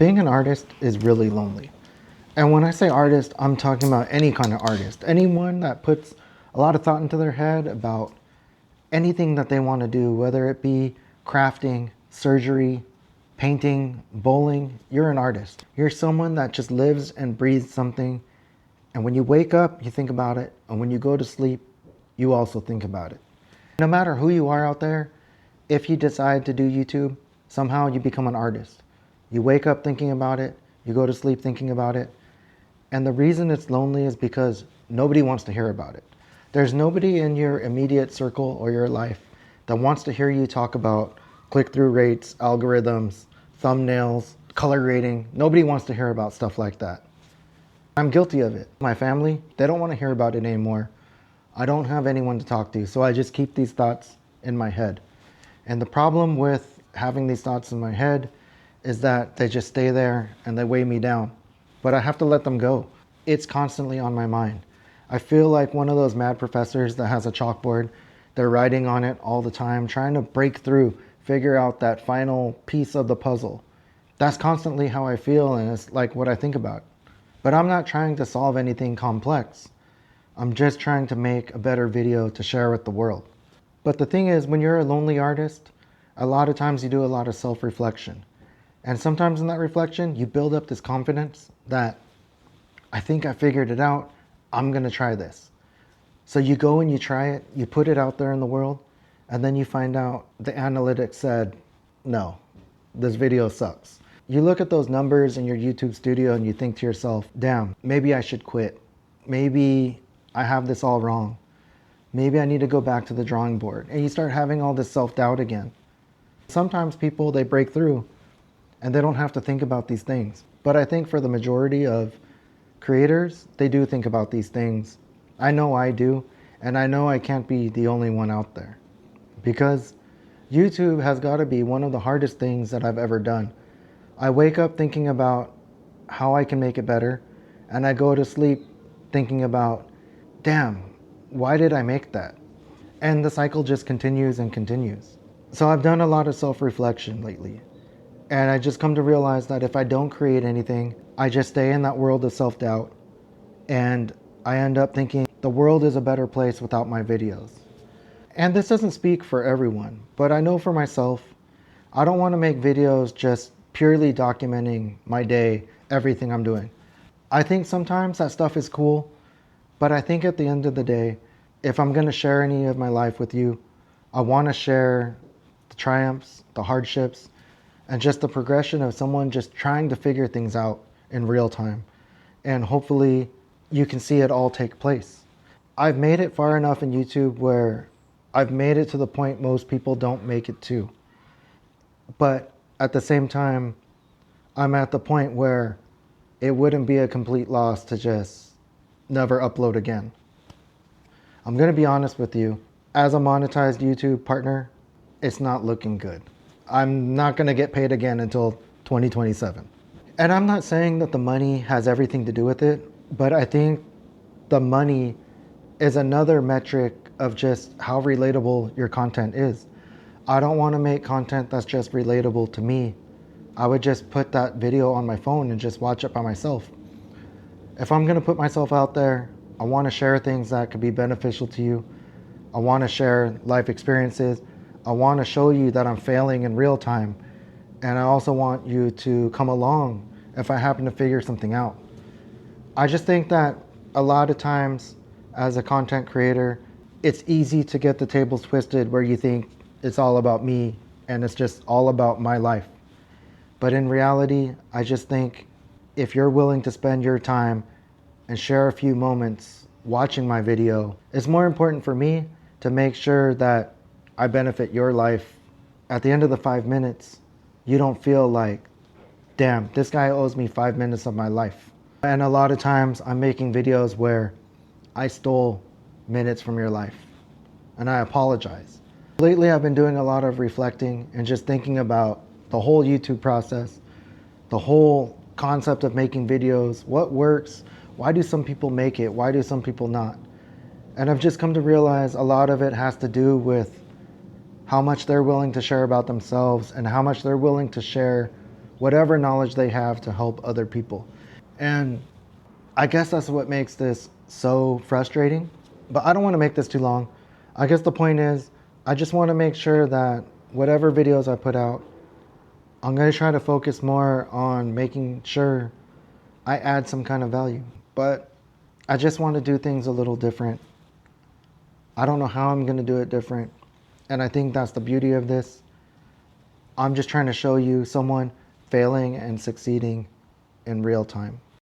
Being an artist is really lonely. And when I say artist, I'm talking about any kind of artist. Anyone that puts a lot of thought into their head about anything that they want to do, whether it be crafting, surgery, painting, bowling, you're an artist. You're someone that just lives and breathes something. And when you wake up, you think about it. And when you go to sleep, you also think about it. No matter who you are out there, if you decide to do YouTube, somehow you become an artist. You wake up thinking about it, you go to sleep thinking about it. And the reason it's lonely is because nobody wants to hear about it. There's nobody in your immediate circle or your life that wants to hear you talk about click-through rates, algorithms, thumbnails, color grading. Nobody wants to hear about stuff like that. I'm guilty of it. My family, they don't want to hear about it anymore. I don't have anyone to talk to, so I just keep these thoughts in my head. And the problem with having these thoughts in my head is that they just stay there and they weigh me down. But I have to let them go. It's constantly on my mind. I feel like one of those mad professors that has a chalkboard. They're writing on it all the time, trying to break through, figure out that final piece of the puzzle. That's constantly how I feel, and it's like what I think about. But I'm not trying to solve anything complex. I'm just trying to make a better video to share with the world. But the thing is, when you're a lonely artist, a lot of times you do a lot of self-reflection. And sometimes in that reflection, you build up this confidence that I think I figured it out. I'm going to try this. So you go and you try it, you put it out there in the world, and then you find out the analytics said, no, this video sucks. You look at those numbers in your YouTube studio and you think to yourself, damn, maybe I should quit. Maybe I have this all wrong. Maybe I need to go back to the drawing board. And you start having all this self-doubt again. Sometimes people, they break through and they don't have to think about these things. But I think for the majority of creators, they do think about these things. I know I do, and I know I can't be the only one out there. Because YouTube has got to be one of the hardest things that I've ever done. I wake up thinking about how I can make it better, and I go to sleep thinking about, damn, why did I make that? And the cycle just continues and continues. So I've done a lot of self-reflection lately. And I just come to realize that if I don't create anything, I just stay in that world of self-doubt. And I end up thinking the world is a better place without my videos. And this doesn't speak for everyone, but I know for myself, I don't want to make videos just purely documenting my day, everything I'm doing. I think sometimes that stuff is cool, but I think at the end of the day, if I'm going to share any of my life with you, I want to share the triumphs, the hardships, and just the progression of someone just trying to figure things out in real time. And hopefully you can see it all take place. I've made it far enough in YouTube where I've made it to the point most people don't make it to. But at the same time, I'm at the point where it wouldn't be a complete loss to just never upload again. I'm going to be honest with you. As a monetized YouTube partner, it's not looking good. I'm not going to get paid again until 2027. And I'm not saying that the money has everything to do with it, but I think the money is another metric of just how relatable your content is. I don't want to make content that's just relatable to me. I would just put that video on my phone and just watch it by myself. If I'm going to put myself out there, I want to share things that could be beneficial to you. I want to share life experiences. I want to show you that I'm failing in real time. And I also want you to come along if I happen to figure something out. I just think that a lot of times as a content creator, it's easy to get the tables twisted where you think it's all about me and it's just all about my life. But in reality, I just think if you're willing to spend your time and share a few moments watching my video, it's more important for me to make sure that I benefit your life. At the end of the 5 minutes, you don't feel like, damn, this guy owes me 5 minutes of my life. And a lot of times I'm making videos where I stole minutes from your life, and I apologize. Lately, I've been doing a lot of reflecting and just thinking about the whole YouTube process, the whole concept of making videos, what works, why do some people make it, why do some people not? And I've just come to realize a lot of it has to do with how much they're willing to share about themselves and how much they're willing to share whatever knowledge they have to help other people. And I guess that's what makes this so frustrating. But I don't want to make this too long. I guess the point is, I just want to make sure that whatever videos I put out, I'm going to try to focus more on making sure I add some kind of value. But I just want to do things a little different. I don't know how I'm going to do it different. And I think that's the beauty of this. I'm just trying to show you someone failing and succeeding in real time.